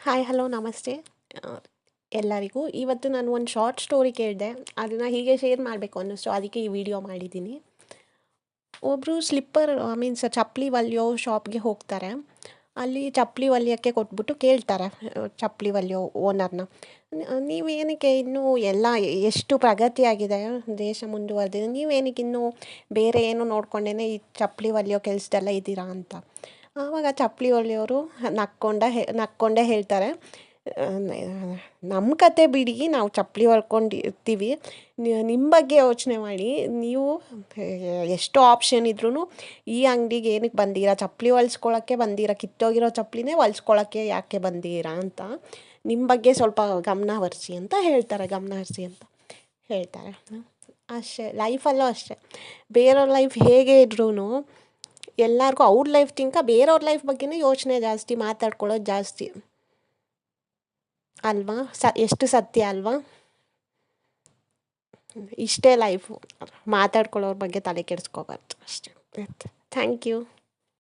Hi hello ನಮಸ್ತೆ ಆ, ಎಲ್ಲರಿಗೂ ಇವತ್ತು ನಾನು ಒಂದು ಶಾರ್ಟ್ ಸ್ಟೋರಿ ಕೇಳಿದೆ. ಅದನ್ನು ಹೀಗೆ ಶೇರ್ ಮಾಡಬೇಕು ಅನ್ನಿಸ್ತು, ಅದಕ್ಕೆ ಈ ವಿಡಿಯೋ ಮಾಡಿದ್ದೀನಿ. ಒಬ್ಬರು ಸ್ಲಿಪ್ಪರ್ ಮೀನ್ಸ್ ಚಪ್ಪಲಿ ಹೊಲಿಯೋ ಶಾಪ್ಗೆ ಹೋಗ್ತಾರೆ. ಅಲ್ಲಿ ಚಪ್ಪಲಿ ಹೊಲಿಯೋಕ್ಕೆ ಕೊಟ್ಬಿಟ್ಟು ಕೇಳ್ತಾರೆ, ಚಪ್ಪಲಿ ಹೊಲಿಯೋ ಓನರ್ನ, ನೀವೇನಕ್ಕೆ ಇನ್ನೂ ಎಲ್ಲ ಎಷ್ಟು ಪ್ರಗತಿಯಾಗಿದೆ, ದೇಶ ಮುಂದುವರೆದಿದೆ, ನೀವೇನಕ್ಕೆ ಇನ್ನೂ ಬೇರೆ ಏನು ನೋಡ್ಕೊಂಡೇ ಈ ಚಪ್ಪಲಿ ಹೊಲಿಯೋ ಕೆಲಸದಲ್ಲ ಇದ್ದೀರಾ ಅಂತ. ಆವಾಗ ಚಪ್ಪಲಿ ಹೊಲಿಯೋರು ನಕ್ಕೊಂಡೇ ಹೇಳ್ತಾರೆ, ನಮ್ಮ ಕತೆ ಬಿಡಿ, ನಾವು ಚಪ್ಪಲಿ ಹೊಲ್ಕೊಂಡಿರ್ತೀವಿ, ನಿಮ್ಮ ಬಗ್ಗೆ ಯೋಚನೆ ಮಾಡಿ. ನೀವು ಎಷ್ಟೋ ಆಪ್ಷನ್ ಇದ್ರೂ ಈ ಅಂಗಡಿಗೆ ಏನಕ್ಕೆ ಬಂದೀರಾ, ಚಪ್ಪಲಿ ಹೊಲ್ಸ್ಕೊಳಕ್ಕೆ ಬಂದೀರಾ, ಕಿತ್ತೋಗಿರೋ ಚಪ್ಪಲಿನೇ ಹೊಲ್ಸ್ಕೊಳಕ್ಕೆ ಯಾಕೆ ಬಂದೀರಾ ಅಂತ ನಿಮ್ಮ ಬಗ್ಗೆ ಸ್ವಲ್ಪ ಗಮನ ಹರಿಸಿ ಅಂತ ಹೇಳ್ತಾರೆ. ಅಷ್ಟೇ ಲೈಫಲ್ಲೂ ಅಷ್ಟೇ, ಬೇರೆಯವ್ರ ಲೈಫ್ ಹೇಗೆ ಇದ್ರೂ ಎಲ್ಲರಿಗೂ ಅವ್ರ ಲೈಫ್ಗಿಂತ ಬೇರೆಯವ್ರ ಲೈಫ್ ಬಗ್ಗೆನೇ ಯೋಚನೆ ಜಾಸ್ತಿ, ಮಾತಾಡ್ಕೊಳ್ಳೋದು ಜಾಸ್ತಿ ಅಲ್ವಾ? ಎಷ್ಟು ಸತ್ಯ ಅಲ್ವಾ? ಇಷ್ಟೇ ಲೈಫು, ಮಾತಾಡ್ಕೊಳ್ಳೋರ ಬಗ್ಗೆ ತಲೆ ಕೆಡಿಸ್ಕೋಬಾರ್ದು ಅಷ್ಟೇ. Thank you.